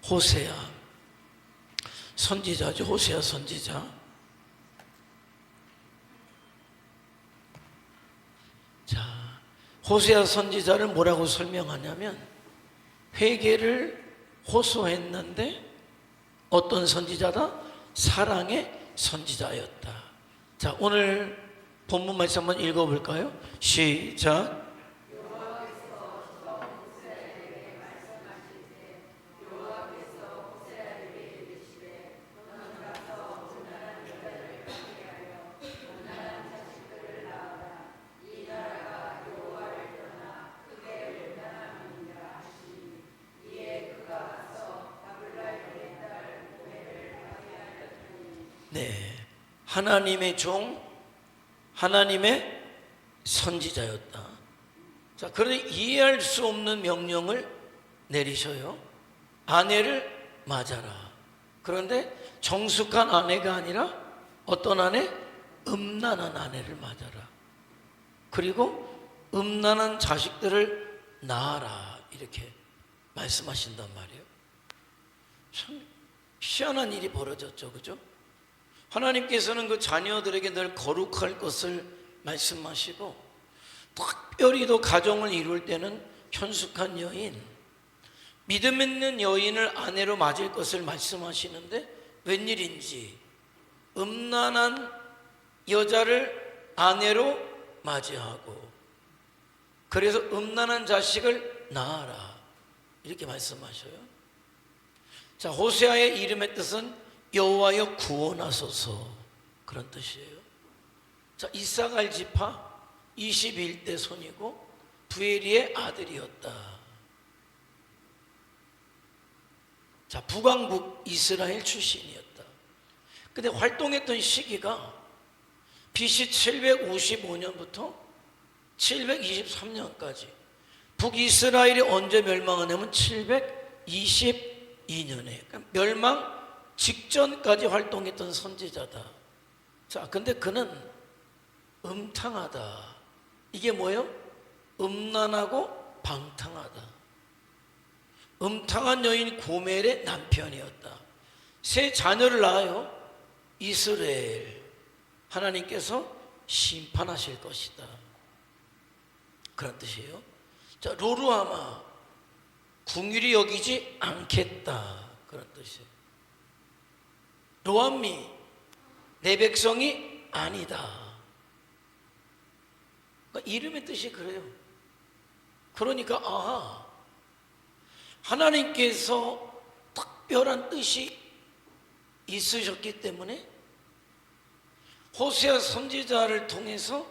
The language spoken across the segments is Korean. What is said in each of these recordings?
호세아 선지자죠. 호세아 선지자. 자, 호세아 선지자를 뭐라고 설명하냐면 회개를 호소했는데 어떤 선지자다? 사랑의 선지자였다. 자, 오늘 본문 말씀 한번 읽어볼까요? 시작. 네, 하나님의 종, 하나님의 선지자였다. 자, 그런데 이해할 수 없는 명령을 내리셔요. 아내를 맞아라. 그런데 정숙한 아내가 아니라 어떤 아내? 음란한 아내를 맞아라. 그리고 음란한 자식들을 낳아라. 이렇게 말씀하신단 말이에요. 참 희한한 일이 벌어졌죠, 그죠? 하나님께서는 그 자녀들에게 늘 거룩할 것을 말씀하시고 특별히 또 가정을 이룰 때는 현숙한 여인, 믿음 있는 여인을 아내로 맞을 것을 말씀하시는데 웬일인지 음란한 여자를 아내로 맞이하고 그래서 음란한 자식을 낳아라 이렇게 말씀하셔요. 자, 호세아의 이름의 뜻은 여호와여 구원하소서 그런 뜻이에요. 자, 이사갈 지파 21대 손이고 부엘리의 아들이었다. 자, 북왕국 이스라엘 출신이었다. 근데 활동했던 시기가 BC 755년부터 723년까지. 북이스라엘이 언제 멸망하냐면 722년에 그러니까 멸망 직전까지 활동했던 선지자다. 자, 근데 그는 음탕하다. 이게 뭐예요? 음란하고 방탕하다. 음탕한 여인 고멜의 남편이었다. 세 자녀를 낳아요. 이스라엘 하나님께서 심판하실 것이다. 그런 뜻이에요. 자, 로루하마 궁휼히 여기지 않겠다. 그런 뜻이에요. 로암미 내 백성이 아니다. 그러니까 이름의 뜻이 그래요. 그러니까 하나님께서 특별한 뜻이 있으셨기 때문에 호세아 선지자를 통해서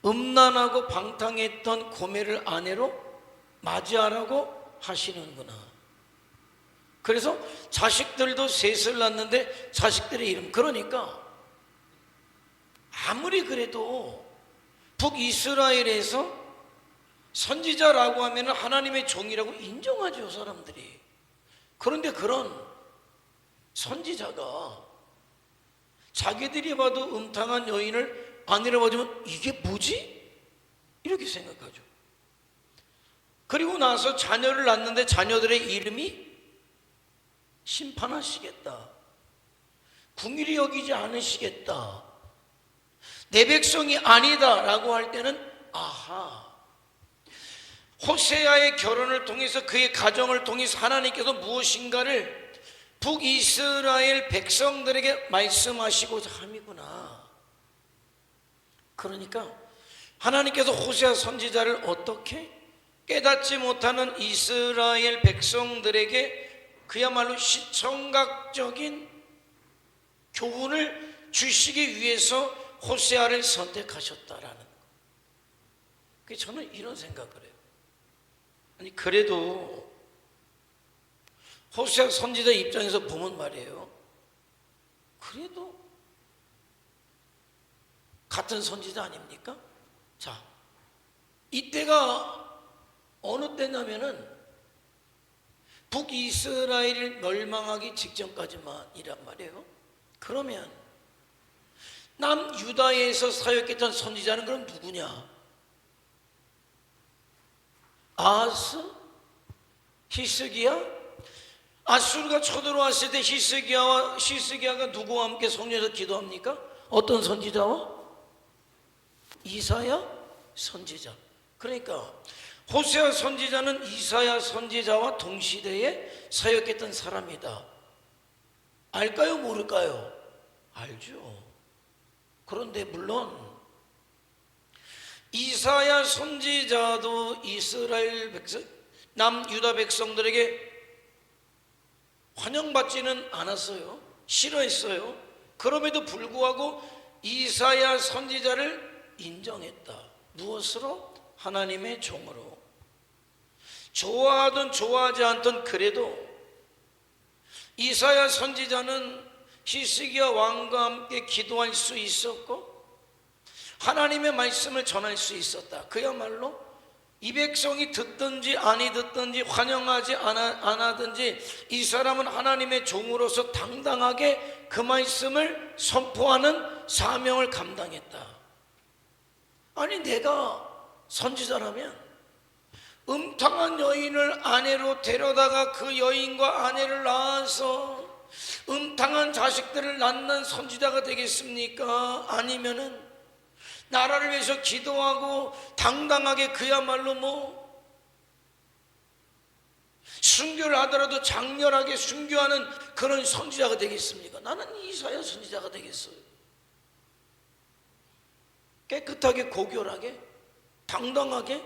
음란하고 방탕했던 고멜을 아내로 맞이하라고 하시는구나. 그래서 자식들도 셋을 낳는데 자식들의 이름, 그러니까 아무리 그래도 북이스라엘에서 선지자라고 하면 하나님의 종이라고 인정하죠, 사람들이. 그런데 그런 선지자가 자기들이 봐도 음탕한 여인을 아내로 봐주면 이게 뭐지? 이렇게 생각하죠. 그리고 나서 자녀를 낳는데 자녀들의 이름이 심판하시겠다, 궁휼히 여기지 않으시겠다, 내 백성이 아니다 라고 할 때는 호세아의 결혼을 통해서 그의 가정을 통해서 하나님께서 무엇인가를 북이스라엘 백성들에게 말씀하시고자 함이구나. 그러니까 하나님께서 호세아 선지자를 어떻게 깨닫지 못하는 이스라엘 백성들에게 그야말로 시청각적인 교훈을 주시기 위해서 호세아를 선택하셨다라는 거. 저는 이런 생각을 해요. 아니, 그래도 호세아 선지자 입장에서 보면 말이에요, 그래도 같은 선지자 아닙니까? 자, 이때가 어느 때냐면은 북이스라엘을 멸망하기 직전까지만이란 말이에요. 그러면 남유다에서 사역했던 선지자는 그럼 누구냐? 아하스, 히스기야, 아수르가 쳐들어왔을 때 히스기야가 누구와 함께 성전에서 기도합니까? 어떤 선지자와? 이사야 선지자. 그러니까 호세아 선지자는 이사야 선지자와 동시대에 사역했던 사람이다. 알까요? 모를까요? 알죠. 그런데 물론 이사야 선지자도 이스라엘 백성, 남유다 백성들에게 환영받지는 않았어요. 싫어했어요. 그럼에도 불구하고 이사야 선지자를 인정했다. 무엇으로? 하나님의 종으로. 좋아하든 좋아하지 않든 그래도 이사야 선지자는 히스기야 왕과 함께 기도할 수 있었고 하나님의 말씀을 전할 수 있었다. 그야말로 이 백성이 듣든지 아니 듣든지 환영하지 않아든지 이 사람은 하나님의 종으로서 당당하게 그 말씀을 선포하는 사명을 감당했다. 아니 내가 선지자라면 음탕한 여인을 아내로 데려다가 그 여인과 아내를 낳아서 음탕한 자식들을 낳는 선지자가 되겠습니까? 아니면은 나라를 위해서 기도하고 당당하게 그야말로 순교를 하더라도 장렬하게 순교하는 그런 선지자가 되겠습니까? 나는 이사야 선지자가 되겠어요. 깨끗하게 고결하게 당당하게.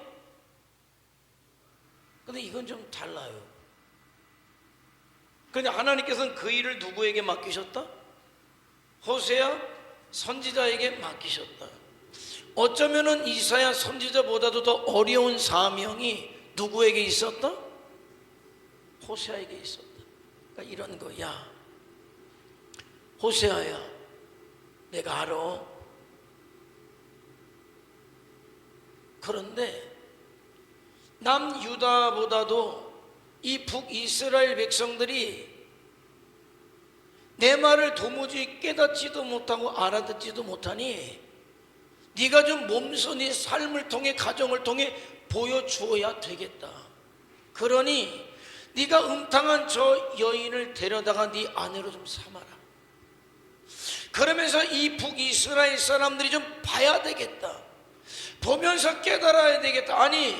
근데 이건 좀 달라요. 그런데 하나님께서는 그 일을 누구에게 맡기셨다? 호세아 선지자에게 맡기셨다. 어쩌면은 이사야 선지자보다도 더 어려운 사명이 누구에게 있었다? 호세아에게 있었다. 그러니까 이런 거야. 호세아야, 내가 알아. 그런데 남유다보다도 이 북이스라엘 백성들이 내 말을 도무지 깨닫지도 못하고 알아듣지도 못하니 네가 좀 몸소 네 삶을 통해 가정을 통해 보여주어야 되겠다. 그러니 네가 음탕한 저 여인을 데려다가 네 아내로 좀 삼아라. 그러면서 이 북이스라엘 사람들이 좀 봐야 되겠다. 보면서 깨달아야 되겠다. 아니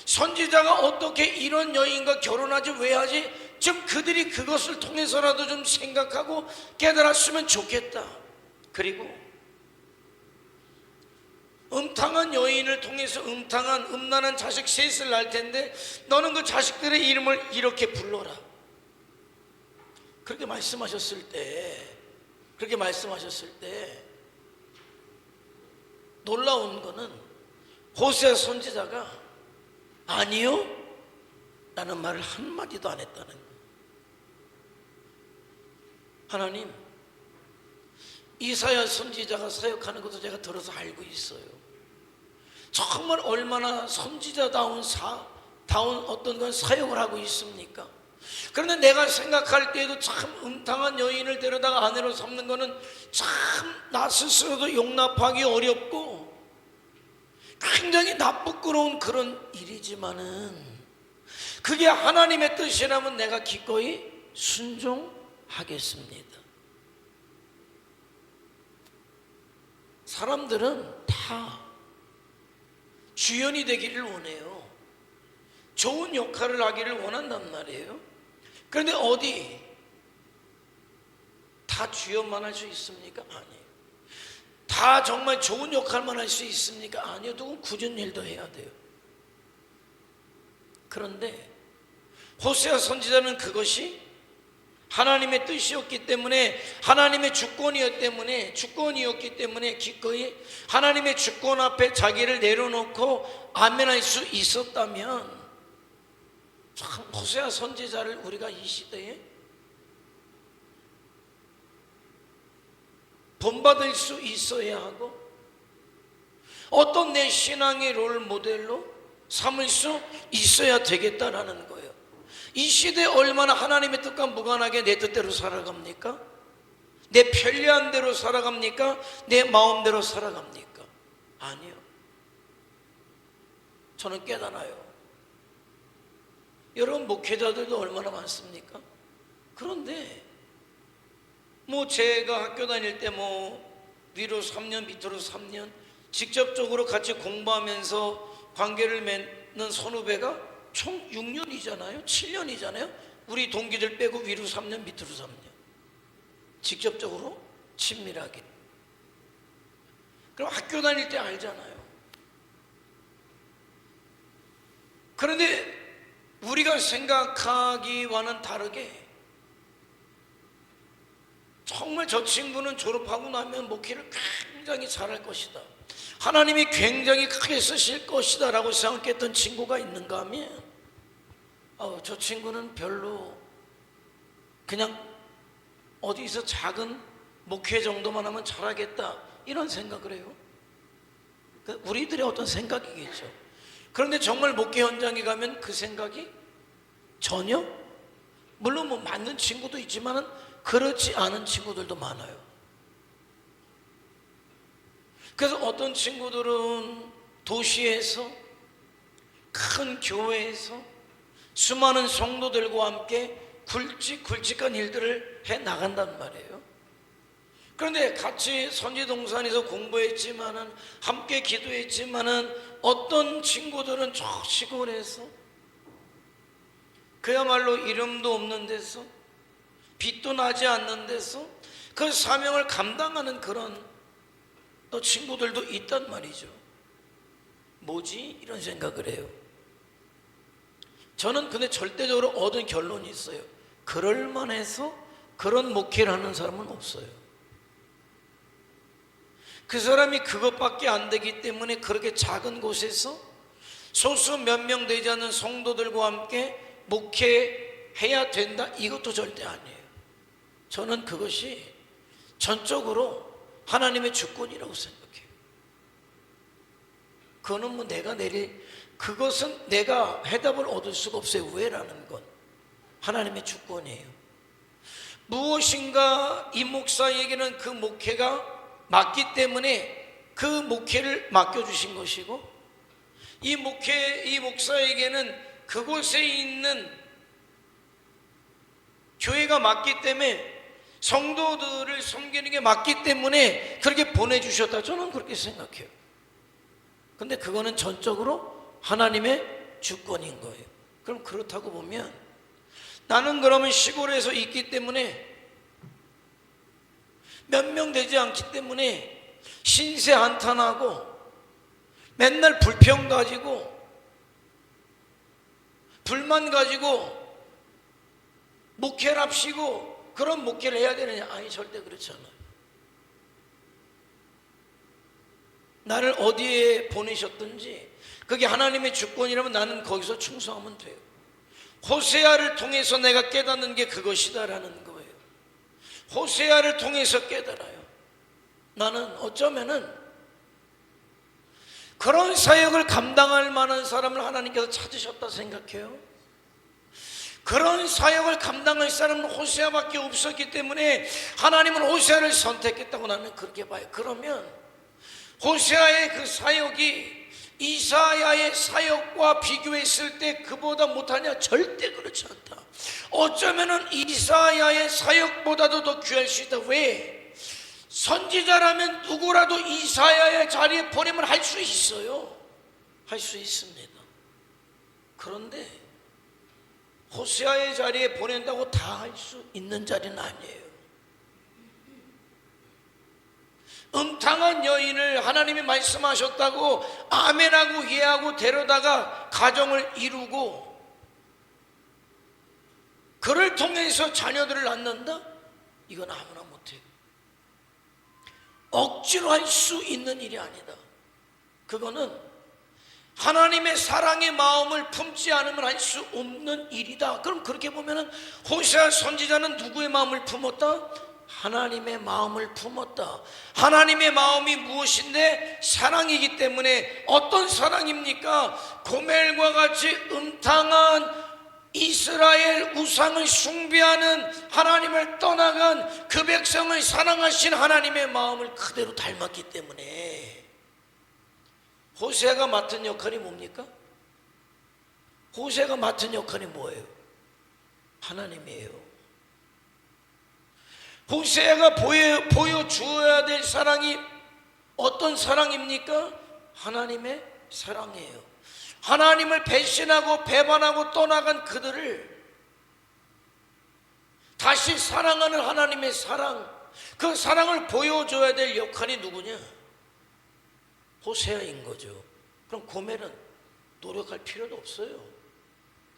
선지자가 어떻게 이런 여인과 결혼하지 왜 하지? 좀 그들이 그것을 통해서라도 좀 생각하고 깨달았으면 좋겠다. 그리고 음탕한 여인을 통해서 음란한 자식 셋을 낳을 텐데 너는 그 자식들의 이름을 이렇게 불러라. 그렇게 말씀하셨을 때 놀라운 거는 호세아 선지자가 아니요 라는 말을 한마디도 안 했다는 거예요. 하나님, 이사야 선지자가 사역하는 것도 제가 들어서 알고 있어요. 정말 얼마나 선지자다운 어떤 건 사역을 하고 있습니까? 그런데 내가 생각할 때에도 참 음탕한 여인을 데려다가 아내로 삼는 거는 참 나 스스로도 용납하기 어렵고 굉장히 나쁘끄러운 그런 일이지만은 그게 하나님의 뜻이라면 내가 기꺼이 순종하겠습니다. 사람들은 다 주연이 되기를 원해요. 좋은 역할을 하기를 원한단 말이에요. 그런데 어디 다 주연만 할 수 있습니까? 아니에요. 다 정말 좋은 역할만 할 수 있습니까? 아니요. 누군 굳은 일도 해야 돼요. 그런데 호세아 선지자는 그것이 하나님의 뜻이었기 때문에 하나님의 주권이었기 때문에 기꺼이 하나님의 주권 앞에 자기를 내려놓고 아멘할 수 있었다면 참 호세아 선지자를 우리가 이 시대에 본받을 수 있어야 하고 어떤 내 신앙의 롤 모델로 삼을 수 있어야 되겠다라는 거예요. 이 시대에 얼마나 하나님의 뜻과 무관하게 내 뜻대로 살아갑니까? 내 편리한 대로 살아갑니까? 내 마음대로 살아갑니까? 아니요. 저는 깨달아요. 여러분 목회자들도 얼마나 많습니까? 그런데 뭐 제가 학교 다닐 때 뭐 위로 3년 밑으로 3년 직접적으로 같이 공부하면서 관계를 맺는 선후배가 총 6년이잖아요 7년이잖아요 우리 동기들 빼고 위로 3년 밑으로 3년 직접적으로 친밀하게. 그럼 학교 다닐 때 알잖아요. 그런데 우리가 생각하기와는 다르게 정말 저 친구는 졸업하고 나면 목회를 굉장히 잘할 것이다, 하나님이 굉장히 크게 쓰실 것이다 라고 생각했던 친구가 있는가 하면 저 친구는 별로 그냥 어디서 작은 목회 정도만 하면 잘하겠다 이런 생각을 해요. 우리들의 어떤 생각이겠죠. 그런데 정말 목회 현장에 가면 그 생각이 전혀, 물론 뭐 맞는 친구도 있지만은 그렇지 않은 친구들도 많아요. 그래서 어떤 친구들은 도시에서 큰 교회에서 수많은 성도들과 함께 굵직굵직한 일들을 해 나간단 말이에요. 그런데 같이 선지동산에서 공부했지만은 함께 기도했지만은 어떤 친구들은 저 시골에서 그야말로 이름도 없는 데서 빛도 나지 않는 데서 그 사명을 감당하는 그런 또 친구들도 있단 말이죠. 뭐지? 이런 생각을 해요. 저는 근데 절대적으로 얻은 결론이 있어요. 그럴만해서 그런 목회를 하는 사람은 없어요. 그 사람이 그것밖에 안 되기 때문에 그렇게 작은 곳에서 소수 몇 명 되지 않는 성도들과 함께 목회해야 된다, 이것도 절대 아니에요. 저는 그것이 전적으로 하나님의 주권이라고 생각해요. 그거는 뭐 내가 그것은 내가 해답을 얻을 수가 없어요. 왜라는 건 하나님의 주권이에요. 무엇인가 이 목사에게는 그 목회가 맞기 때문에 그 목회를 맡겨주신 것이고, 이 목사에게는 그곳에 있는 교회가 맞기 때문에 성도들을 섬기는 게 맞기 때문에 그렇게 보내주셨다, 저는 그렇게 생각해요. 근데 그거는 전적으로 하나님의 주권인 거예요. 그럼 그렇다고 보면 나는 그러면 시골에서 있기 때문에 몇 명 되지 않기 때문에 신세 한탄하고 맨날 불평 가지고 불만 가지고 목회를 합시고 그런 목회를 해야 되느냐? 아니, 절대 그렇지 않아요. 나를 어디에 보내셨든지 그게 하나님의 주권이라면 나는 거기서 충성하면 돼요. 호세아를 통해서 내가 깨닫는 게 그것이다라는 거예요. 호세아를 통해서 깨달아요. 나는 어쩌면은 그런 사역을 감당할 만한 사람을 하나님께서 찾으셨다 생각해요. 그런 사역을 감당할 사람은 호세아밖에 없었기 때문에 하나님은 호세아를 선택했다고 나는 그렇게 봐요. 그러면 호세아의 그 사역이 이사야의 사역과 비교했을 때 그보다 못하냐? 절대 그렇지 않다. 어쩌면은 이사야의 사역보다도 더 귀할 수 있다. 왜? 선지자라면 누구라도 이사야의 자리에 보내면 할 수 있어요. 할 수 있습니다. 그런데 호세아의 자리에 보낸다고 다 할 수 있는 자리는 아니에요. 음탕한 여인을 하나님이 말씀하셨다고 아멘하고 예하고 데려다가 가정을 이루고 그를 통해서 자녀들을 낳는다? 이건 아무나 못해요. 억지로 할 수 있는 일이 아니다. 그거는 하나님의 사랑의 마음을 품지 않으면 할 수 없는 일이다. 그럼 그렇게 보면은 호세아 선지자는 누구의 마음을 품었다? 하나님의 마음을 품었다. 하나님의 마음이 무엇인데? 사랑이기 때문에. 어떤 사랑입니까? 고멜과 같이 음탕한 이스라엘 우상을 숭배하는 하나님을 떠나간 그 백성을 사랑하신 하나님의 마음을 그대로 닮았기 때문에. 호세아가 맡은 역할이 뭡니까? 호세아가 맡은 역할이 뭐예요? 하나님이에요. 호세아가 보여주어야 될 사랑이 어떤 사랑입니까? 하나님의 사랑이에요. 하나님을 배신하고 배반하고 떠나간 그들을 다시 사랑하는 하나님의 사랑, 그 사랑을 보여줘야 될 역할이 누구냐? 호세아인 거죠. 그럼 고멜은 노력할 필요도 없어요.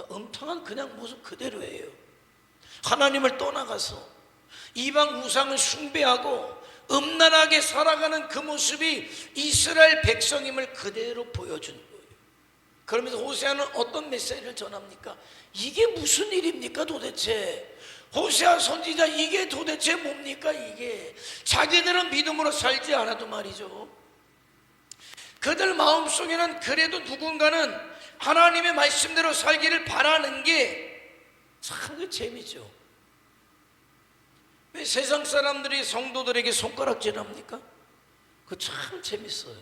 음탕한 그냥 모습 그대로예요. 하나님을 떠나가서 이방 우상을 숭배하고 음란하게 살아가는 그 모습이 이스라엘 백성임을 그대로 보여준 거예요. 그러면서 호세아는 어떤 메시지를 전합니까? 이게 무슨 일입니까 도대체? 호세아 선지자 이게 도대체 뭡니까? 이게 자기들은 믿음으로 살지 않아도 말이죠, 그들 마음속에는 그래도 누군가는 하나님의 말씀대로 살기를 바라는 게 참 재미죠. 왜 세상 사람들이 성도들에게 손가락질합니까? 그거 참 재밌어요.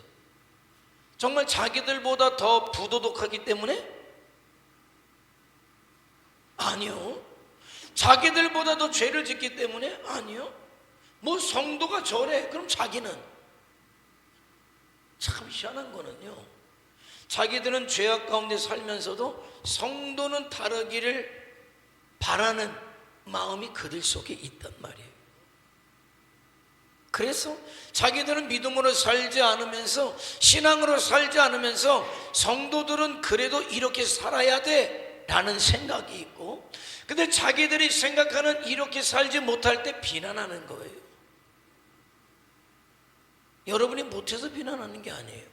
정말 자기들보다 더 부도덕하기 때문에? 아니요. 자기들보다 더 죄를 짓기 때문에? 아니요. 뭐 성도가 저래, 그럼 자기는? 참 희한한 거는요, 자기들은 죄악 가운데 살면서도 성도는 다르기를 바라는 마음이 그들 속에 있단 말이에요. 그래서 자기들은 믿음으로 살지 않으면서, 신앙으로 살지 않으면서 성도들은 그래도 이렇게 살아야 돼 라는 생각이 있고, 근데 자기들이 생각하는 이렇게 살지 못할 때 비난하는 거예요. 여러분이 못해서 비난하는 게 아니에요.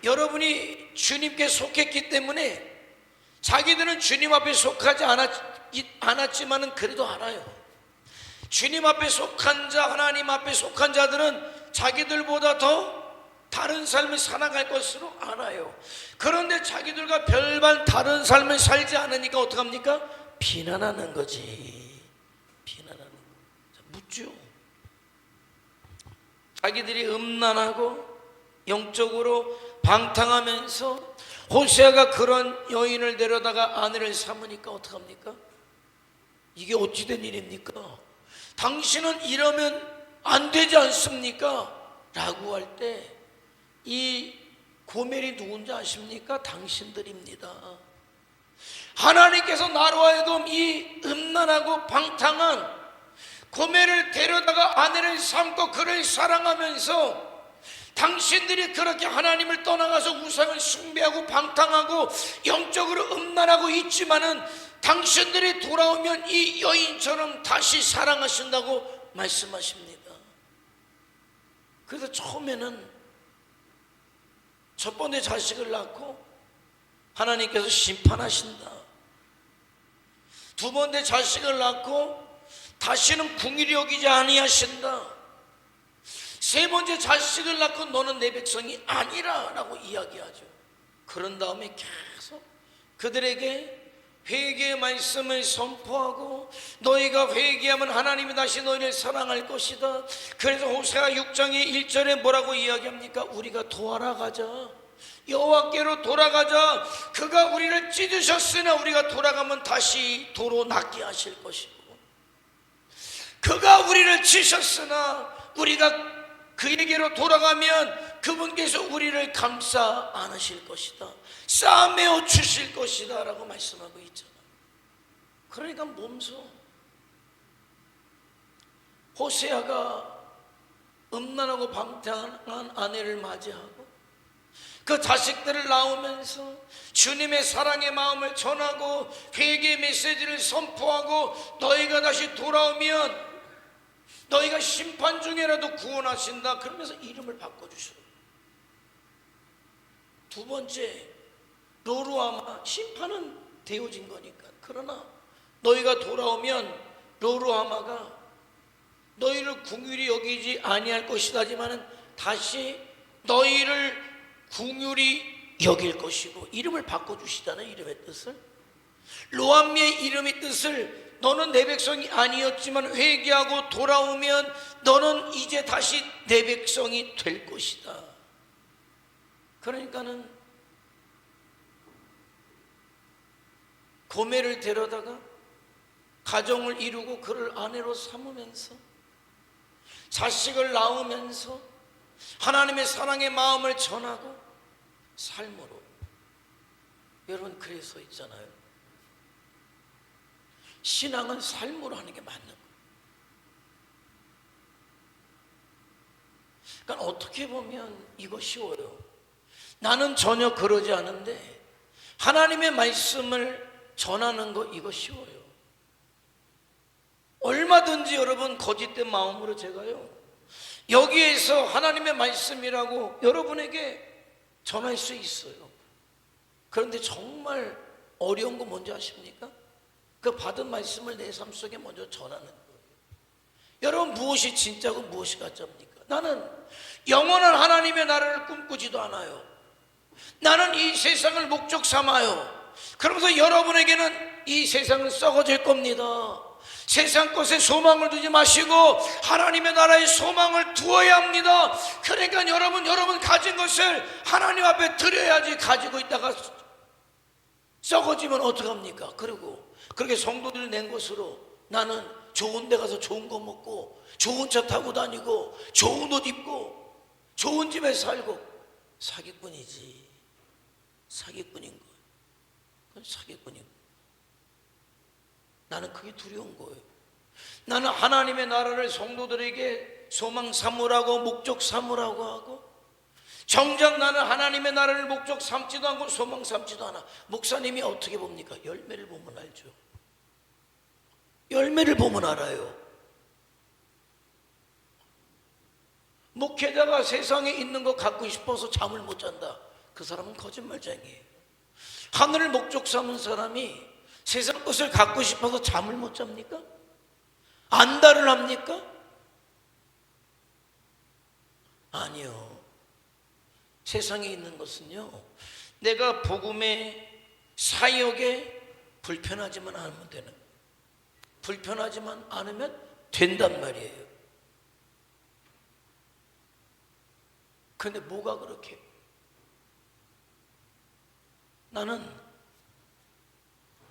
여러분이 주님께 속했기 때문에, 자기들은 주님 앞에 속하지 않았지만은 그래도 알아요. 주님 앞에 속한 자, 하나님 앞에 속한 자들은 자기들보다 더 다른 삶을 살아갈 것으로 알아요. 그런데 자기들과 별반 다른 삶을 살지 않으니까 어떡합니까? 비난하는 거지. 비난하는 거. 묻죠. 자기들이 음란하고 영적으로 방탕하면서 호세아가 그런 여인을 데려다가 아내를 삼으니까 어떡합니까? 이게 어찌 된 일입니까? 당신은 이러면 안 되지 않습니까? 라고 할 때 이 고멜이 누군지 아십니까? 당신들입니다. 하나님께서 나로 하여금 이 음란하고 방탕한 고멜을 데려다가 아내를 삼고 그를 사랑하면서, 당신들이 그렇게 하나님을 떠나가서 우상을 숭배하고 방탕하고 영적으로 음란하고 있지만은 당신들이 돌아오면 이 여인처럼 다시 사랑하신다고 말씀하십니다. 그래서 처음에는 첫 번째 자식을 낳고 하나님께서 심판하신다. 두 번째 자식을 낳고 다시는 궁일이 여기지 아니하신다. 세 번째 자식을 낳고 너는 내 백성이 아니라 라고 이야기하죠. 그런 다음에 계속 그들에게 회개의 말씀을 선포하고, 너희가 회개하면 하나님이 다시 너희를 사랑할 것이다. 그래서 호세아 6장의 1절에 뭐라고 이야기합니까? 우리가 돌아가자, 여호와께로 돌아가자. 그가 우리를 찢으셨으나 우리가 돌아가면 다시 도로 낫게 하실 것이고, 그가 우리를 치셨으나 우리가 그에게로 돌아가면 그분께서 우리를 감싸 안으실 것이다, 싸매어 주실 것이다 라고 말씀하고 있잖아. 그러니까 몸소 호세아가 음란하고 방탕한 아내를 맞이하고 그 자식들을 낳으면서 주님의 사랑의 마음을 전하고 회개의 메시지를 선포하고, 너희가 다시 돌아오면 너희가 심판 중에라도 구원하신다 그러면서 이름을 바꿔주셔요. 두 번째, 로루하마, 심판은 되어진 거니까. 그러나 너희가 돌아오면 로루하마가 너희를 긍휼히 여기지 아니할 것이다 하지만은 다시 너희를 긍휼히 여길 것이고, 이름을 바꿔주시잖아요. 이름의 뜻을, 로암미의 이름의 뜻을, 너는 내 백성이 아니었지만 회개하고 돌아오면 너는 이제 다시 내 백성이 될 것이다. 그러니까는 고멜을 데려다가 가정을 이루고 그를 아내로 삼으면서 자식을 낳으면서 하나님의 사랑의 마음을 전하고 삶으로. 여러분, 그래서 있잖아요, 신앙은 삶으로 하는 게 맞는 거예요. 그러니까 어떻게 보면 이거 쉬워요. 나는 전혀 그러지 않은데 하나님의 말씀을 전하는 거 이거 쉬워요. 얼마든지 여러분 거짓된 마음으로 제가요 여기에서 하나님의 말씀이라고 여러분에게 전할 수 있어요. 그런데 정말 어려운 거 뭔지 아십니까? 그 받은 말씀을 내 삶 속에 먼저 전하는 거예요. 여러분, 무엇이 진짜고 무엇이 가짜입니까? 나는 영원한 하나님의 나라를 꿈꾸지도 않아요. 나는 이 세상을 목적 삼아요. 그러면서 여러분에게는 이 세상은 썩어질 겁니다. 세상 것에 소망을 두지 마시고 하나님의 나라에 소망을 두어야 합니다. 그러니까 여러분 가진 것을 하나님 앞에 드려야지. 가지고 있다가 썩어지면 어떡합니까? 그리고 그렇게 성도들이 낸 것으로 나는 좋은 데 가서 좋은 거 먹고 좋은 차 타고 다니고 좋은 옷 입고 좋은 집에 살고, 사기꾼이지. 사기꾼인 거예요. 그건 사기꾼인 거예요. 나는 그게 두려운 거예요. 나는 하나님의 나라를 성도들에게 소망 삼으라고, 목적 삼으라고 하고, 정작 나는 하나님의 나라를 목적 삼지도 않고 소망 삼지도 않아. 목사님이 어떻게 봅니까? 열매를 보면 알죠. 열매를 보면 알아요. 목회자가 세상에 있는 거 갖고 싶어서 잠을 못 잔다, 그 사람은 거짓말쟁이에요. 하늘을 목적 삼은 사람이 세상 것을 갖고 싶어서 잠을 못 잡니까? 안달을 합니까? 아니요. 세상에 있는 것은요, 내가 복음의 사역에 불편하지만 않으면 되는 거예요. 불편하지만 않으면 된단 말이에요. 근데 뭐가 그렇게? 나는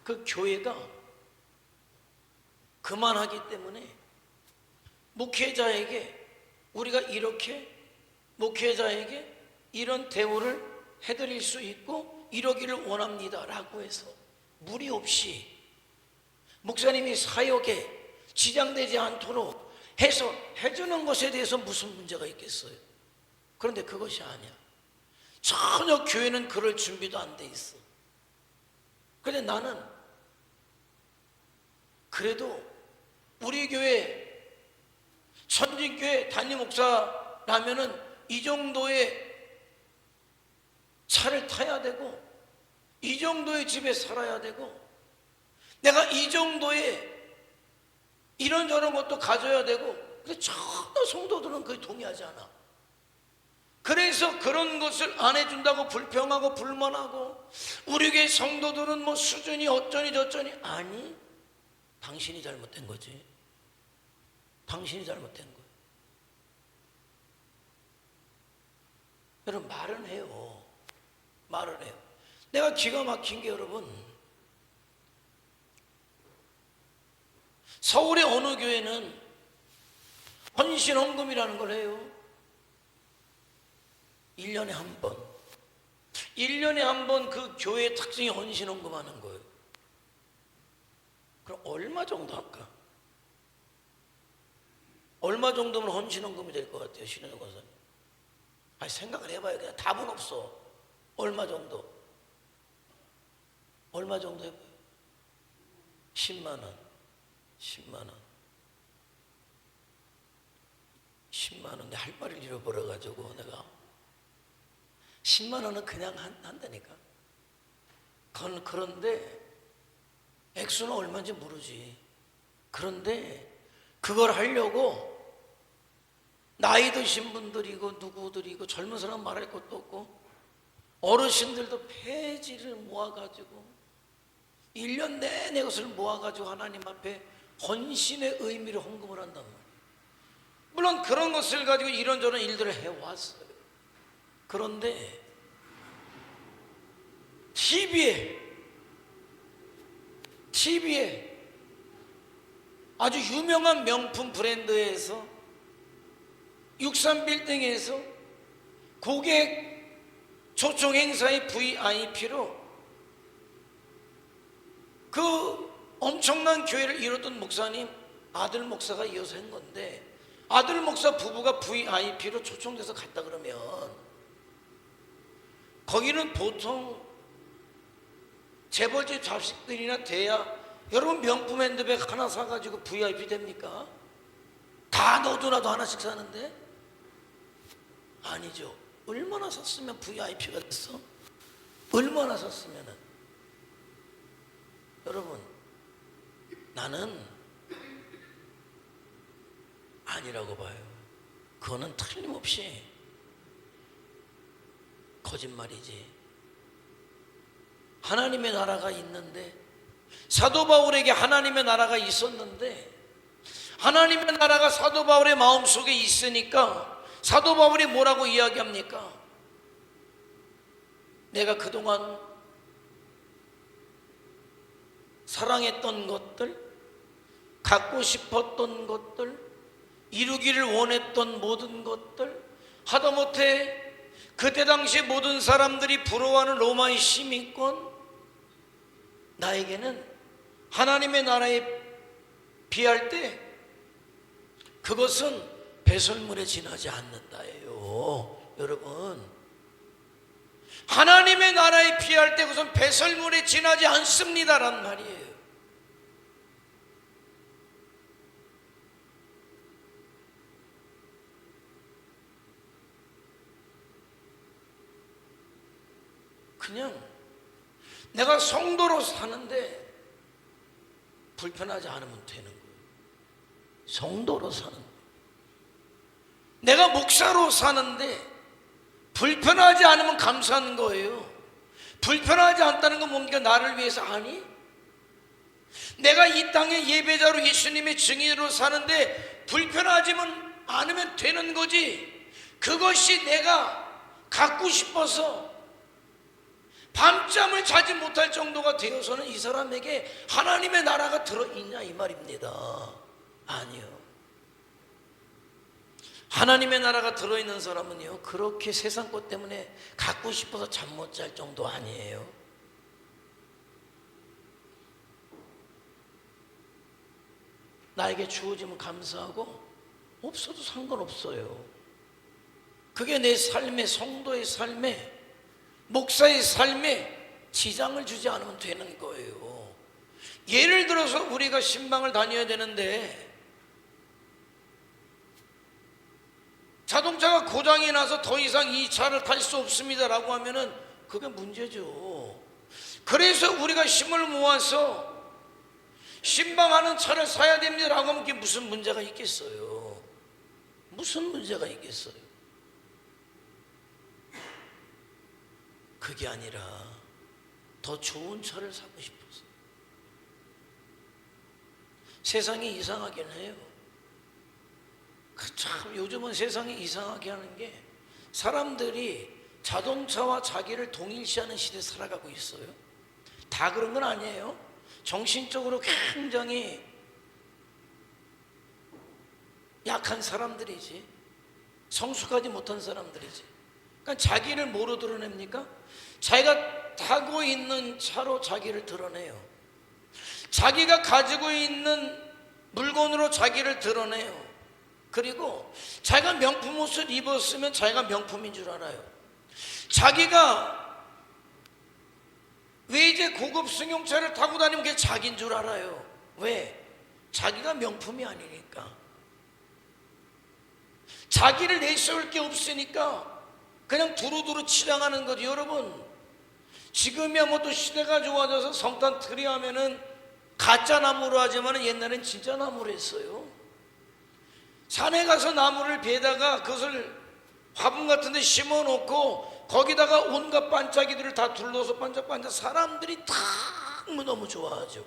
그 교회가 그만하기 때문에 목회자에게 우리가 이렇게 목회자에게 이런 대우를 해드릴 수 있고 이러기를 원합니다 라고 해서 무리 없이 목사님이 사역에 지장되지 않도록 해서 해주는 것에 대해서 무슨 문제가 있겠어요? 그런데 그것이 아니야. 전혀 교회는 그럴 준비도 안 돼 있어. 근데 나는 그래도 우리 교회 천진교회 담임 목사라면은 이 정도의 차를 타야 되고 이 정도의 집에 살아야 되고 내가 이 정도의 이런저런 것도 가져야 되고, 근데 전혀 성도들은 그에 동의하지 않아. 그래서 그런 것을 안 해준다고 불평하고 불만하고, 우리 교회 성도들은 뭐 수준이 어쩌니 저쩌니. 아니, 당신이 잘못된 거지. 당신이 잘못된 거예요. 여러분, 말은 해요. 말은 해요. 내가 기가 막힌 게 여러분, 서울의 어느 교회는 헌신헌금이라는 걸 해요. 1년에 한 번. 1년에 한 번 그 교회의 특징이 헌신헌금 하는 거예요. 그럼 얼마 정도 할까? 얼마 정도면 헌신헌금이 될 것 같아요, 신현영 권사님? 아니, 생각을 해봐요. 그냥 답은 없어. 얼마 정도? 얼마 정도 해봐요. 10만 원. 10만 원. 10만 원. 내 할 말을 잃어버려가지고 내가 10만 원은 그냥 한다니까. 그런데 액수는 얼마인지 모르지. 그런데 그걸 하려고 나이 드신 분들이고 누구들이고 젊은 사람 말할 것도 없고 어르신들도 폐지를 모아가지고 1년 내내 그것을 모아가지고 하나님 앞에 헌신의 의미로 헌금을 한단 말이에요. 물론 그런 것을 가지고 이런저런 일들을 해왔어요. 그런데 TV에 아주 유명한 명품 브랜드에서 63빌딩에서 고객 초청 행사의 VIP로 그 엄청난 교회를 이뤘던 목사님 아들 목사가 이어서 한 건데, 아들 목사 부부가 VIP로 초청돼서 갔다 그러면 거기는 보통 재벌집 잡식들이나 돼야 여러분 명품 핸드백 하나 사가지고 VIP 됩니까? 다 너도나도 하나씩 사는데? 아니죠. 얼마나 샀으면 VIP가 됐어? 얼마나 샀으면은? 여러분, 나는 아니라고 봐요. 그거는 틀림없이 거짓말이지. 하나님의 나라가 있는데, 사도 바울에게 하나님의 나라가 있었는데, 하나님의 나라가 사도 바울의 마음속에 있으니까 사도 바울이 뭐라고 이야기합니까? 내가 그동안 사랑했던 것들, 갖고 싶었던 것들, 이루기를 원했던 모든 것들, 하다못해 그때 당시 모든 사람들이 부러워하는 로마의 시민권, 나에게는 하나님의 나라에 비할 때 그것은 배설물에 지나지 않는다예요. 여러분, 하나님의 나라에 비할 때 그것은 배설물에 지나지 않습니다란 말이에요. 그냥 내가 성도로 사는데 불편하지 않으면 되는 거예요. 성도로 사는 거예요. 내가 목사로 사는데 불편하지 않으면 감사한 거예요. 불편하지 않다는 건 뭡니까? 나를 위해서. 아니, 내가 이 땅의 예배자로 예수님의 증인으로 사는데 불편하지만 않으면 되는 거지. 그것이 내가 갖고 싶어서 밤잠을 자지 못할 정도가 되어서는 이 사람에게 하나님의 나라가 들어있냐 이 말입니다. 아니요. 하나님의 나라가 들어있는 사람은요, 그렇게 세상 것 때문에 갖고 싶어서 잠 못 잘 정도 아니에요. 나에게 주어지면 감사하고 없어도 상관없어요. 그게 내 삶의, 성도의 삶에, 목사의 삶에 지장을 주지 않으면 되는 거예요. 예를 들어서 우리가 신방을 다녀야 되는데 자동차가 고장이 나서 더 이상 이 차를 탈 수 없습니다 라고 하면은 그게 문제죠. 그래서 우리가 힘을 모아서 신방하는 차를 사야 됩니다 라고 하면 그게 무슨 문제가 있겠어요? 무슨 문제가 있겠어요? 그게 아니라 더 좋은 차를 사고 싶어서. 세상이 이상하긴 해요. 참 요즘은 세상이 이상하게 하는 게 사람들이 자동차와 자기를 동일시하는 시대에 살아가고 있어요. 다 그런 건 아니에요. 정신적으로 굉장히 약한 사람들이지, 성숙하지 못한 사람들이지. 그러니까 자기를 뭐로 드러냅니까? 자기가 타고 있는 차로 자기를 드러내요. 자기가 가지고 있는 물건으로 자기를 드러내요. 그리고 자기가 명품 옷을 입었으면 자기가 명품인 줄 알아요. 자기가 왜 이제 고급 승용차를 타고 다니면 그게 자기인 줄 알아요. 왜? 자기가 명품이 아니니까. 자기를 내세울 게 없으니까 그냥 두루두루 치장하는 거지. 여러분, 지금이야 뭐 또 시대가 좋아져서 성탄 트리 하면은 가짜 나무로 하지만 옛날엔 진짜 나무로 했어요. 산에 가서 나무를 베다가 그것을 화분 같은 데 심어 놓고 거기다가 온갖 반짝이들을 다 둘러서 반짝반짝, 사람들이 다 너무 좋아하죠.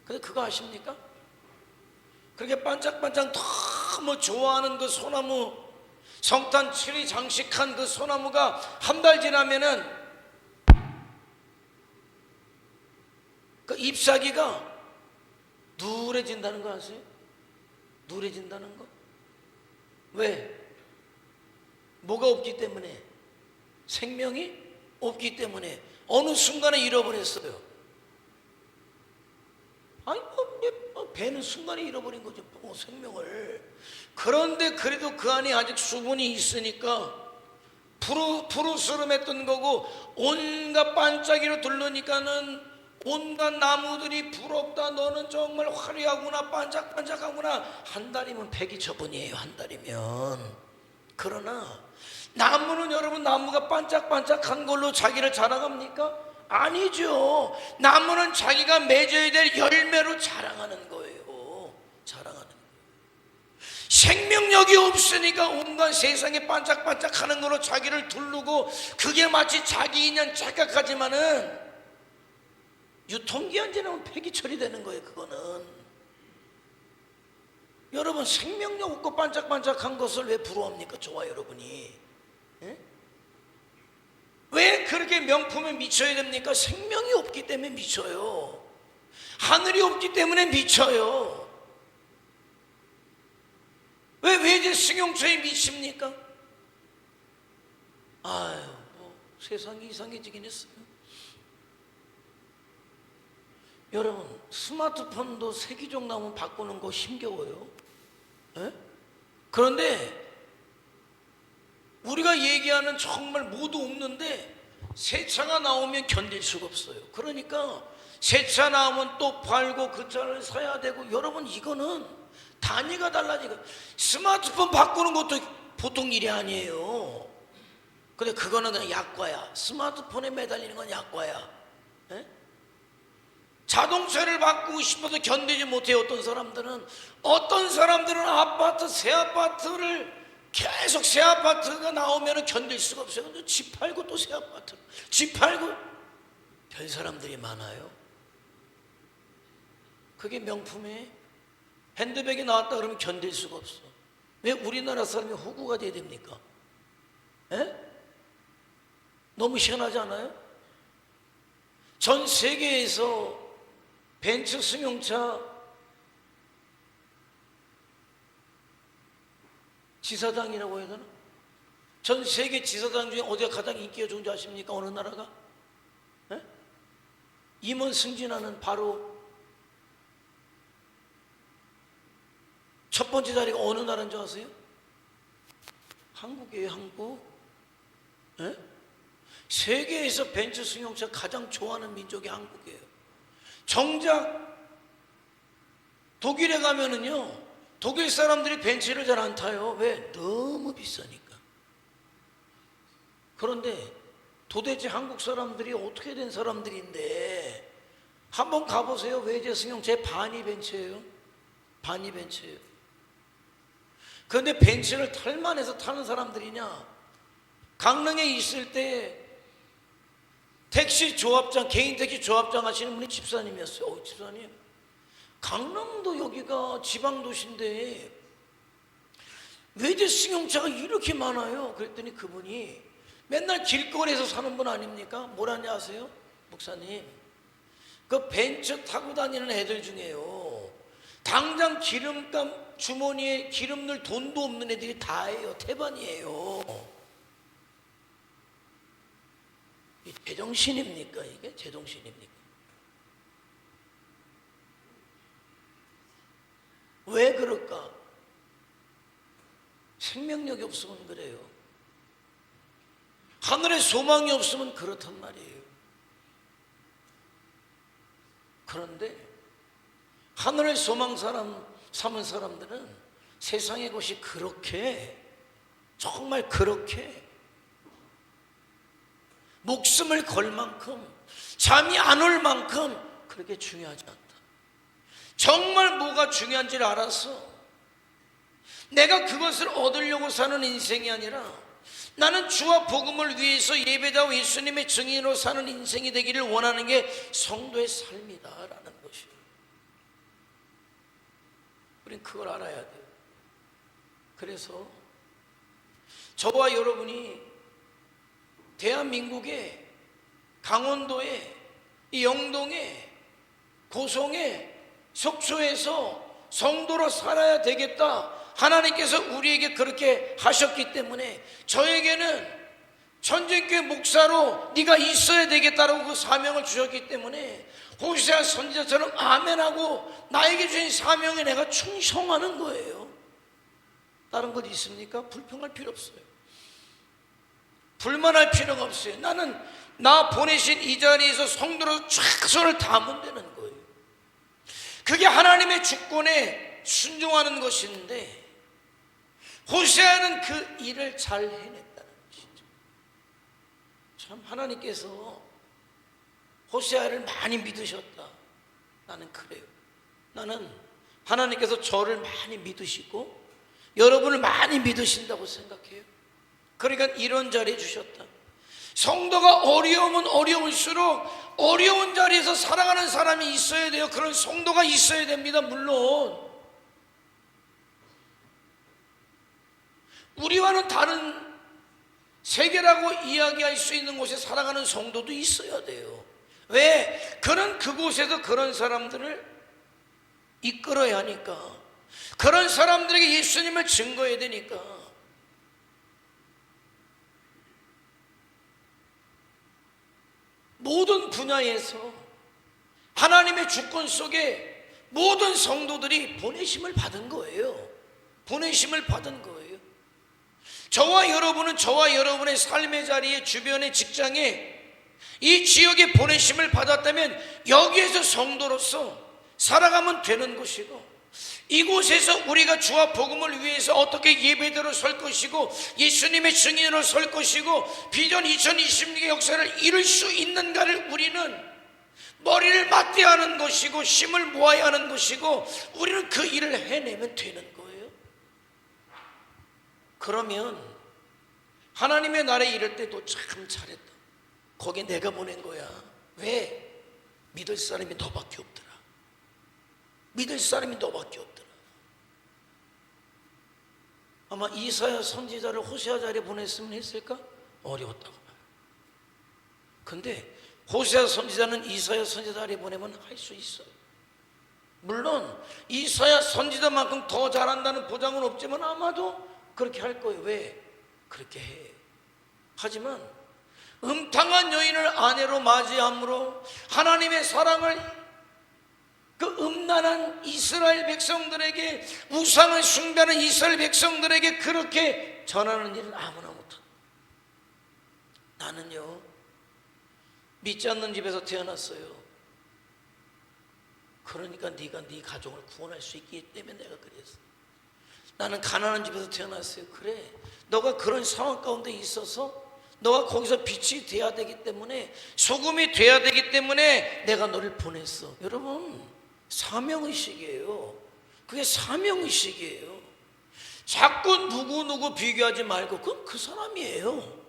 근데 그거 아십니까? 그렇게 반짝반짝 너무 좋아하는 그 소나무, 성탄 트리 장식한 그 소나무가 한 달 지나면은 그 잎사귀가 누래진다는 거 아세요? 누래진다는 거? 왜? 뭐가 없기 때문에? 생명이 없기 때문에 어느 순간에 잃어버렸어요. 아니 배는 순간에 잃어버린 거죠, 생명을. 그런데 그래도 그 안에 아직 수분이 있으니까 푸르스름했던 거고, 온갖 반짝이로 둘러니까는 온갖 나무들이 부럽다, 너는 정말 화려하구나, 반짝반짝하구나. 한 달이면 백이 저분이에요, 한 달이면. 그러나 나무는, 여러분, 나무가 반짝반짝한 걸로 자기를 자랑합니까? 아니죠. 나무는 자기가 맺어야 될 열매로 자랑하는 거예요. 자랑하는 거예요. 생명력이 없으니까 온갖 세상에 반짝반짝하는 걸로 자기를 두르고, 그게 마치 자기 인연 착각하지만은 유통기한 지나면 폐기 처리되는 거예요. 그거는. 여러분, 생명력 없고 반짝반짝한 것을 왜 부러워합니까? 저와 여러분이. 예? 왜 그렇게 명품에 미쳐야 됩니까? 생명이 없기 때문에 미쳐요. 하늘이 없기 때문에 미쳐요. 왜 외제 승용차에 미칩니까? 아유, 세상이 이상해지긴 했어요. 여러분, 스마트폰도 세기종 나오면 바꾸는 거 힘겨워요. 에? 그런데 우리가 얘기하는 정말 모두 없는데 새 차가 나오면 견딜 수가 없어요. 그러니까 새 차 나오면 또 팔고 그 차를 사야 되고, 여러분, 이거는 단위가 달라지고, 스마트폰 바꾸는 것도 보통 일이 아니에요. 근데 그거는 그냥 약과야. 스마트폰에 매달리는 건 약과야. 에? 자동차를 바꾸고 싶어도 견디지 못해요. 어떤 사람들은 아파트, 새 아파트를 계속, 새 아파트가 나오면 견딜 수가 없어요. 근데 집 팔고 또 새 아파트, 집 팔고. 별 사람들이 많아요. 그게 명품에 핸드백이 나왔다 그러면 견딜 수가 없어. 왜 우리나라 사람이 호구가 돼야 됩니까? 에? 너무 희한하지 않아요? 전 세계에서 벤츠 승용차 지사장이라고 해야 되나? 전 세계 지사장 중에 어디가 가장 인기가 좋은지 아십니까? 어느 나라가? 에? 임원 승진하는 바로 첫 번째 자리가 어느 나라인 줄 아세요? 한국이에요, 한국. 에? 세계에서 벤츠 승용차 가장 좋아하는 민족이 한국이에요. 정작 독일에 가면은요, 독일 사람들이 벤츠를 잘 안 타요. 왜? 너무 비싸니까. 그런데 도대체 한국 사람들이 어떻게 된 사람들인데, 한번 가보세요. 외제 승용차의 반이 벤츠예요. 반이 벤츠예요. 그런데 벤츠를 탈만해서 타는 사람들이냐? 강릉에 있을 때 택시 조합장, 개인 택시 조합장 하시는 분이 집사님이었어요. 집사님, 강릉도 여기가 지방도시인데 외제 승용차가 이렇게 많아요. 그랬더니 그분이 맨날 길거리에서 사는 분 아닙니까? 뭐라냐 아세요? 목사님, 그 벤츠 타고 다니는 애들 중에요, 당장 기름값 주머니에 기름 넣을 돈도 없는 애들이 다예요. 태반이에요. 제정신입니까? 이게 제정신입니까? 왜 그럴까? 생명력이 없으면 그래요. 하늘에 소망이 없으면 그렇단 말이에요. 그런데 하늘의 소망 삼은 사람들은 세상의 것이 그렇게, 정말 그렇게 목숨을 걸 만큼, 잠이 안 올 만큼 그렇게 중요하지 않다. 정말 뭐가 중요한지를 알아서 내가 그것을 얻으려고 사는 인생이 아니라, 나는 주와 복음을 위해서 예배자와 예수님의 증인으로 사는 인생이 되기를 원하는 게 성도의 삶이다라는 것이에요. 우린 그걸 알아야 돼요. 그래서 저와 여러분이 대한민국에, 강원도에, 이 영동에, 고성에, 속초에서 성도로 살아야 되겠다, 하나님께서 우리에게 그렇게 하셨기 때문에 저에게는 전쟁교회 목사로 네가 있어야 되겠다라고 그 사명을 주셨기 때문에 호세아 선지자처럼 아멘하고 나에게 주신 사명에 내가 충성하는 거예요. 다른 것 있습니까? 불평할 필요 없어요. 불만할 필요가 없어요. 나는 나 보내신 이 자리에서 성도로 최선을 다하면 되는 거예요. 그게 하나님의 주권에 순종하는 것인데 호세아는 그 일을 잘 해냈다는 것이죠. 참 하나님께서 호세아를 많이 믿으셨다. 나는 그래요. 나는 하나님께서 저를 많이 믿으시고 여러분을 많이 믿으신다고 생각해요. 그러니까 이런 자리에 주셨다. 성도가 어려우면 어려울수록 어려운 자리에서 살아가는 사람이 있어야 돼요. 그런 성도가 있어야 됩니다. 물론 우리와는 다른 세계라고 이야기할 수 있는 곳에 살아가는 성도도 있어야 돼요. 왜? 그는 그곳에서 그런 사람들을 이끌어야 하니까, 그런 사람들에게 예수님을 증거해야 되니까. 모든 분야에서 하나님의 주권 속에 모든 성도들이 보내심을 받은 거예요. 보내심을 받은 거예요. 저와 여러분은 저와 여러분의 삶의 자리에, 주변의 직장에, 이 지역에 보내심을 받았다면 여기에서 성도로서 살아가면 되는 것이고, 이곳에서 우리가 주와 복음을 위해서 어떻게 예배대로 설 것이고 예수님의 증인으로 설 것이고 비전 2026의 역사를 이룰 수 있는가를 우리는 머리를 맞대야 하는 것이고 힘을 모아야 하는 것이고, 우리는 그 일을 해내면 되는 거예요. 그러면 하나님의 나라에 이를 때 너 참 잘했다. 거기에 내가 보낸 거야. 왜? 믿을 사람이 너밖에 없더라. 믿을 사람이 너밖에 없더라. 아마 이사야 선지자를 호세아 자리에 보냈으면 했을까? 어려웠다고 봐요. 근데 호세아 선지자는 이사야 선지자 자리에 보내면 할 수 있어요. 물론 이사야 선지자만큼 더 잘한다는 보장은 없지만 아마도 그렇게 할 거예요. 왜? 그렇게 해. 하지만 음탕한 여인을 아내로 맞이함으로 하나님의 사랑을 그 음란한 이스라엘 백성들에게, 우상을 숭배하는 이스라엘 백성들에게 그렇게 전하는 일은 아무나 못한다. 나는요, 믿지 않는 집에서 태어났어요. 그러니까 네가 네 가족을 구원할 수 있기 때문에 내가 그랬어. 나는 가난한 집에서 태어났어요. 그래, 너가 그런 상황 가운데 있어서 너가 거기서 빛이 돼야 되기 때문에, 소금이 돼야 되기 때문에 내가 너를 보냈어. 여러분, 사명의식이에요. 그게 사명의식이에요. 자꾸 누구 비교하지 말고 그건 그 사람이에요.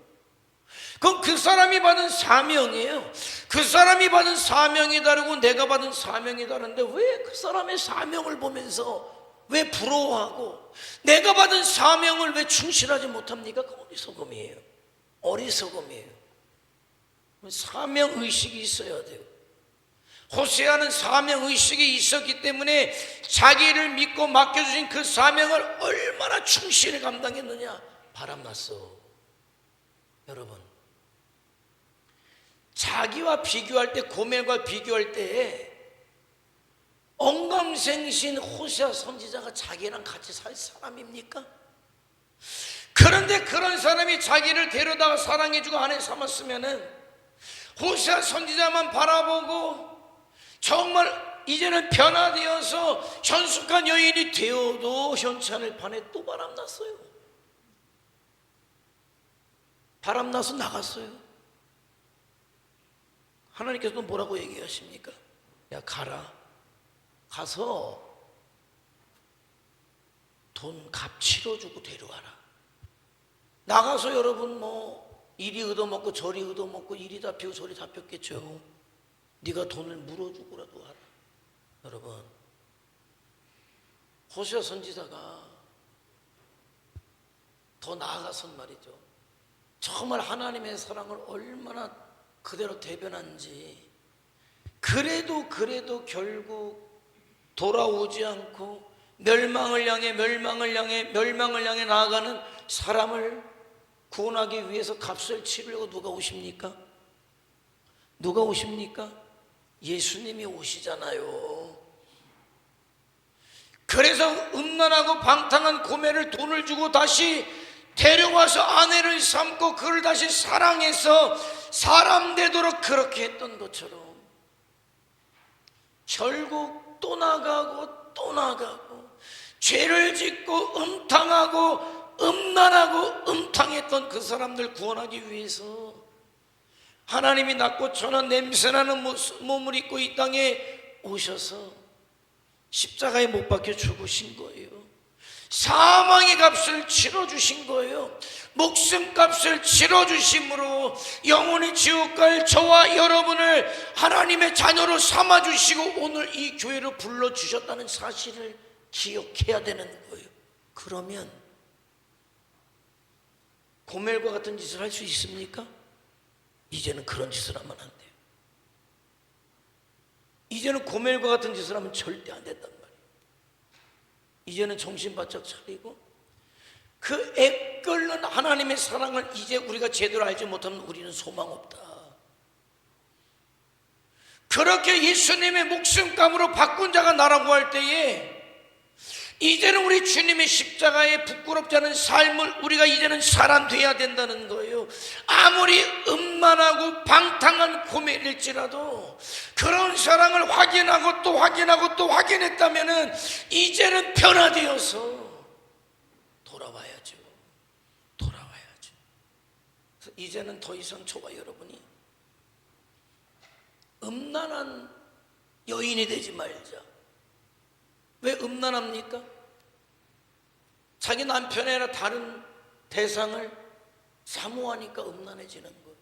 그건 그 사람이 받은 사명이에요. 그 사람이 받은 사명이 다르고 내가 받은 사명이 다른데 왜 그 사람의 사명을 보면서 왜 부러워하고 내가 받은 사명을 왜 충실하지 못합니까? 그 어리석음이에요. 어리석음이에요. 사명의식이 있어야 돼요. 호세아는 사명의식이 있었기 때문에 자기를 믿고 맡겨주신 그 사명을 얼마나 충실히 감당했느냐. 바람났어. 여러분, 자기와 비교할 때, 고멜과 비교할 때 언감생신 호세아 선지자가 자기랑 같이 살 사람입니까? 그런데 그런 사람이 자기를 데려다가 사랑해주고 아내 삼았으면은 호세아 선지자만 바라보고 정말 이제는 변화되어서 현숙한 여인이 되어도 현찬을 판에 또 바람났어요. 바람나서 나갔어요. 하나님께서 뭐라고 얘기하십니까? 야, 가라. 가서 돈 값 치러주고 데려와라. 나가서 여러분 이리 얻어먹고 저리 얻어먹고 이리 다 피우고 저리 다 폈겠죠. 네가 돈을 물어주고라도 하라. 여러분, 호세아 선지자가 더 나아가선 말이죠, 정말 하나님의 사랑을 얼마나 그대로 대변한지, 그래도 결국 돌아오지 않고 멸망을 향해 나아가는 사람을 구원하기 위해서 값을 치르려고 누가 오십니까? 누가 오십니까? 예수님이 오시잖아요. 그래서 음란하고 방탕한 고매를 돈을 주고 다시 데려와서 아내를 삼고 그를 다시 사랑해서 사람 되도록 그렇게 했던 것처럼 결국 또 나가고 죄를 짓고 음탕하고 음란하고 음탕했던 그 사람들 구원하기 위해서 하나님이 낮고 천한 냄새나는 몸을 입고 이 땅에 오셔서 십자가에 못 박혀 죽으신 거예요. 사망의 값을 치러주신 거예요. 목숨값을 치러주심으로 영원히 지옥 갈 저와 여러분을 하나님의 자녀로 삼아주시고 오늘 이 교회로 불러주셨다는 사실을 기억해야 되는 거예요. 그러면 고멜과 같은 짓을 할 수 있습니까? 이제는 그런 짓을 하면 안 돼요. 이제는 고멜과 같은 짓을 하면 절대 안 된단 말이에요. 이제는 정신 바짝 차리고 그 애끓는 하나님의 사랑을 이제 우리가 제대로 알지 못하면 우리는 소망 없다. 그렇게 예수님의 목숨감으로 바꾼 자가 나라고 할 때에 이제는 우리 주님의 십자가에 부끄럽지 않은 삶을 우리가 이제는 사람 돼야 된다는 거예요. 아무리 음란하고 방탕한 고멜일지라도 그런 사랑을 확인하고 또 확인하고 또 확인했다면은 이제는 변화되어서 돌아와야죠. 그래서 이제는 더 이상 저와 여러분이 음란한 여인이 되지 말자. 왜 음란합니까? 자기 남편이 아니라 다른 대상을 사모하니까 음란해지는 거예요.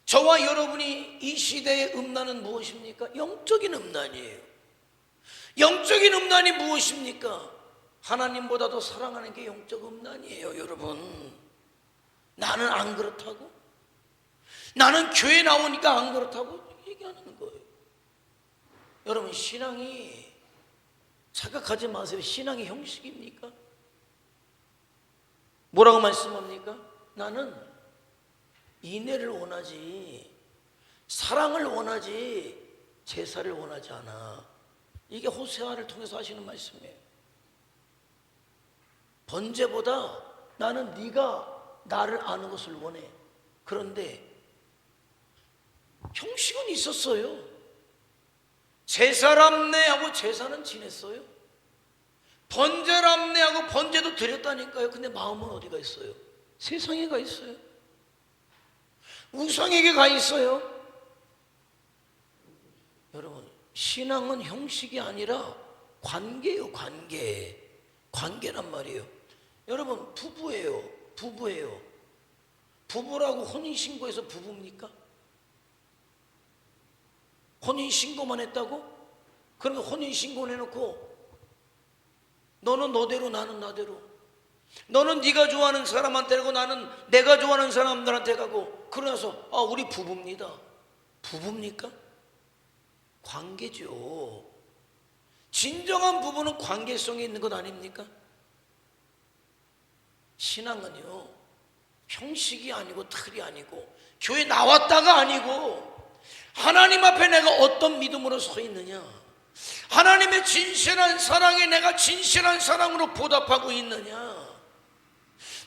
저와 여러분이 이 시대의 음란은 무엇입니까? 영적인 음란이에요. 영적인 음란이 무엇입니까? 하나님보다 더 사랑하는 게 영적 음란이에요. 여러분, 나는 안 그렇다고? 나는 교회 나오니까 안 그렇다고 얘기하는 거예요. 여러분, 신앙이 착각하지 마세요. 신앙이 형식입니까? 뭐라고 말씀합니까? 나는 인애를 원하지 사랑을 원하지 제사를 원하지 않아. 이게 호세아를 통해서 하시는 말씀이에요. 번제보다 나는 네가 나를 아는 것을 원해. 그런데 형식은 있었어요. 제사람내하고 제사는 지냈어요. 번제람내하고 번제도 드렸다니까요. 근데 마음은 어디가 있어요? 세상에 가 있어요. 우상에게 가 있어요. 여러분, 신앙은 형식이 아니라 관계예요. 관계란 말이에요. 여러분, 부부예요. 부부라고 혼인신고해서 부부입니까? 혼인신고만 했다고? 그러면 혼인신고를 해놓고 너는 너대로 나는 나대로, 너는 네가 좋아하는 사람한테 가고 나는 내가 좋아하는 사람들한테 가고, 그러나서 우리 부부입니다. 부부입니까? 관계죠. 진정한 부부는 관계성이 있는 것 아닙니까? 신앙은요, 형식이 아니고 틀이 아니고 교회 나왔다가 아니고 하나님 앞에 내가 어떤 믿음으로 서 있느냐, 하나님의 진실한 사랑에 내가 진실한 사랑으로 보답하고 있느냐,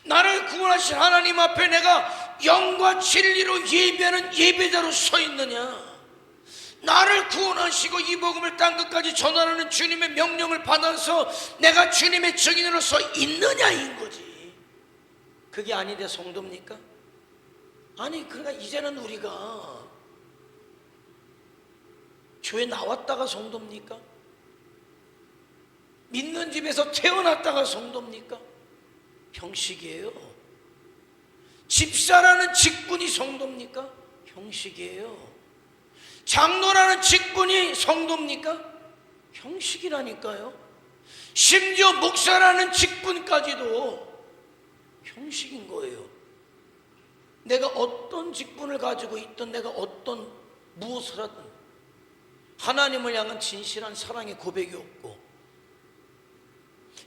나를 구원하신 하나님 앞에 내가 영과 진리로 예배하는 예배자로 서 있느냐, 나를 구원하시고 이 복음을 땅끝까지 전하는 주님의 명령을 받아서 내가 주님의 증인으로 서 있느냐인 거지. 그게 아닌데 성도입니까? 아니, 그러니까 이제는 우리가 교회 나왔다가 성도입니까? 믿는 집에서 태어났다가 성도입니까? 형식이에요. 집사라는 직분이 성도입니까? 형식이에요. 장로라는 직분이 성도입니까? 형식이라니까요. 심지어 목사라는 직분까지도 형식인 거예요. 내가 어떤 직분을 가지고 있든 내가 어떤 무엇을 하든 하나님을 향한 진실한 사랑의 고백이 없고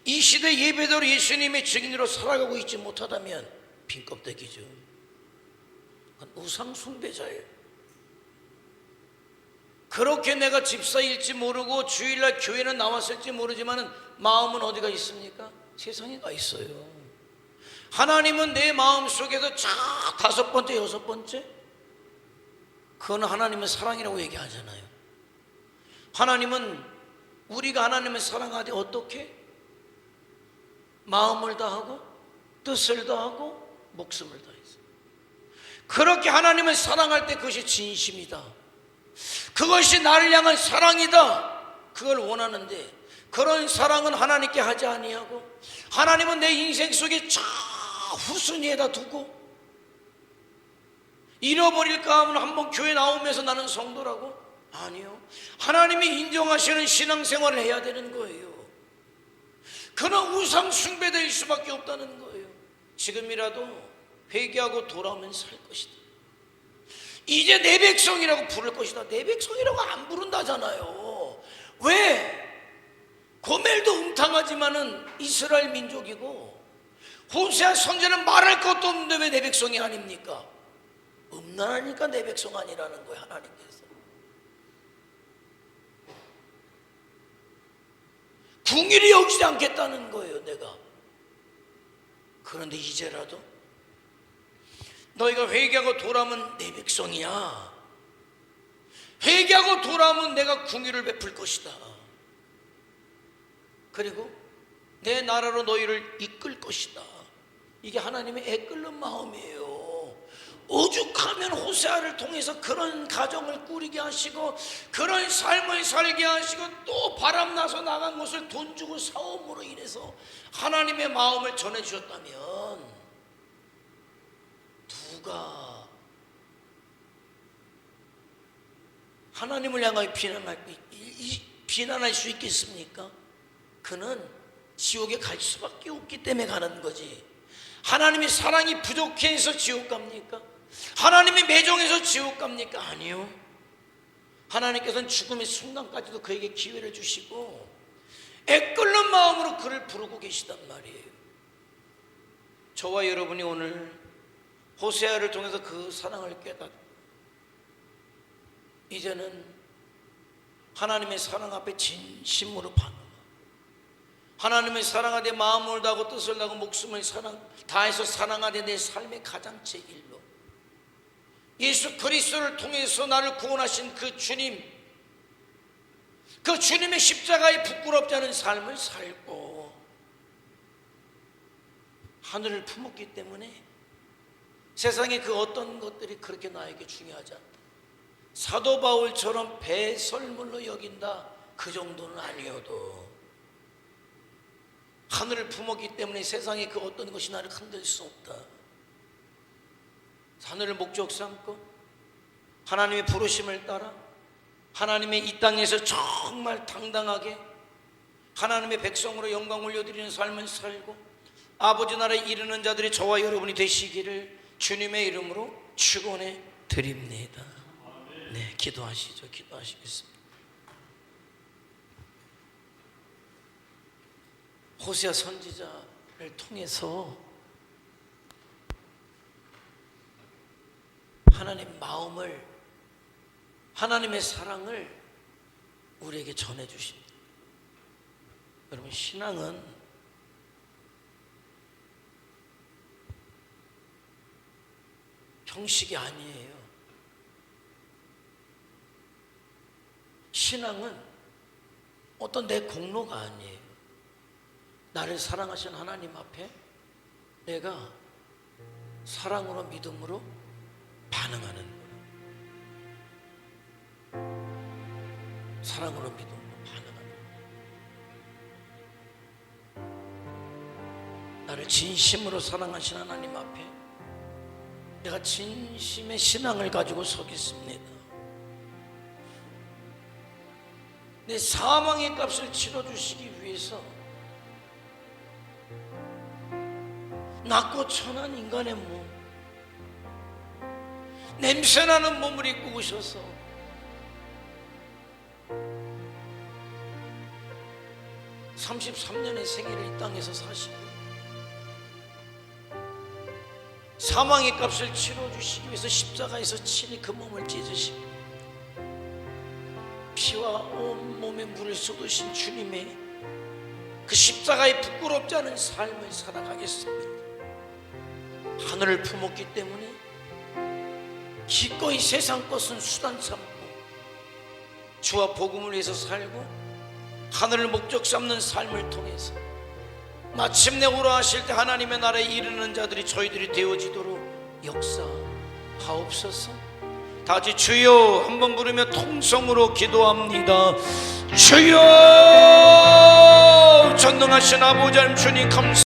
이 시대 예배대로 예수님의 증인으로 살아가고 있지 못하다면 빈 껍데기죠. 우상 숭배자예요. 그렇게 내가 집사일지 모르고 주일날 교회는 나왔을지 모르지만 마음은 어디가 있습니까? 세상에 가 있어요. 하나님은 내 마음속에서 다섯 번째, 여섯 번째, 그건 하나님은 사랑이라고 얘기하잖아요. 하나님은 우리가 하나님을 사랑하되 어떻게? 마음을 다하고 뜻을 다하고 목숨을 다해서. 그렇게 하나님을 사랑할 때 그것이 진심이다, 그것이 나를 향한 사랑이다, 그걸 원하는데 그런 사랑은 하나님께 하지 아니하고 하나님은 내 인생 속에 저 후순위에다 두고 잃어버릴까 하면 한번 교회 나오면서 나는 성도라고? 아니요. 하나님이 인정하시는 신앙생활을 해야 되는 거예요. 그런 우상 숭배될 수밖에 없다는 거예요. 지금이라도 회개하고 돌아오면 살 것이다. 이제 내 백성이라고 부를 것이다. 내 백성이라고 안 부른다잖아요. 왜? 고멜도 음탕하지만은 이스라엘 민족이고 호세아 선지자는 말할 것도 없는데 왜 내 백성이 아닙니까? 음란하니까 내 백성 아니라는 거예요. 하나님께서 궁일이 여기지 않겠다는 거예요. 내가. 그런데 이제라도 너희가 회개하고 돌아오면 내 백성이야. 회개하고 돌아오면 내가 궁유를 베풀 것이다. 그리고 내 나라로 너희를 이끌 것이다. 이게 하나님의 애끓는 마음이에요. 오죽하면 호세아를 통해서 그런 가정을 꾸리게 하시고 그런 삶을 살게 하시고 또 바람나서 나간 것을 돈 주고 사옴으로 인해서 하나님의 마음을 전해주셨다면 누가 하나님을 향하여 비난할 수 있겠습니까? 그는 지옥에 갈 수밖에 없기 때문에 가는 거지. 하나님의 사랑이 부족해서 지옥 갑니까? 하나님의 매정해서 지옥 갑니까? 아니요. 하나님께서는 죽음의 순간까지도 그에게 기회를 주시고 애끓는 마음으로 그를 부르고 계시단 말이에요. 저와 여러분이 오늘 호세아를 통해서 그 사랑을 깨닫고 이제는 하나님의 사랑 앞에 진심으로 반응하고 하나님의 사랑하되 마음을 다하고 뜻을 다하고 목숨을 다해서 사랑하되 내 삶의 가장 제일로 예수 그리스도를 통해서 나를 구원하신 그 주님, 그 주님의 십자가에 부끄럽지 않은 삶을 살고 하늘을 품었기 때문에 세상에 그 어떤 것들이 그렇게 나에게 중요하지 않다. 사도 바울처럼 배설물로 여긴다, 그 정도는 아니어도 하늘을 품었기 때문에 세상에 그 어떤 것이 나를 흔들 수 없다. 하늘을 목적 삼고 하나님의 부르심을 따라 하나님의 이 땅에서 정말 당당하게 하나님의 백성으로 영광 올려드리는 삶을 살고 아버지 나라에 이르는 자들이 저와 여러분이 되시기를 주님의 이름으로 축원해 드립니다. 네, 기도하시죠. 기도하시겠습니다. 호세아 선지자를 통해서 하나님 마음을, 하나님의 사랑을 우리에게 전해주십니다. 여러분, 신앙은 형식이 아니에요. 신앙은 어떤 내 공로가 아니에요. 나를 사랑하신 하나님 앞에 내가 사랑으로 믿음으로 반응하는 거예요. 사랑으로 믿음으로 반응하는 거예요. 나를 진심으로 사랑하신 하나님 앞에 내가 진심의 신앙을 가지고 서겠습니다. 내 사망의 값을 치러주시기 위해서 낮고 천한 인간의 몸, 냄새나는 몸을 입고 오셔서 33년의 생애를 이 땅에서 사시고 사망의 값을 치러주시기 위해서 십자가에서 친히 그 몸을 찢으시고 피와 온몸에 물을 쏟으신 주님의 그 십자가에 부끄럽지 않은 삶을 살아가겠습니다. 하늘을 품었기 때문에 기꺼이 세상 것은 수단 삼고 주와 복음을 위해서 살고 하늘을 목적 삼는 삶을 통해서 마침내 오라 하실 때 하나님의 나라에 이르는 자들이 저희들이 되어지도록 역사하옵소서. 다같이 주여 한번 부르며 통성으로 기도합니다. 주여, 전능하신 아버지 하나님 주님 감사합니다.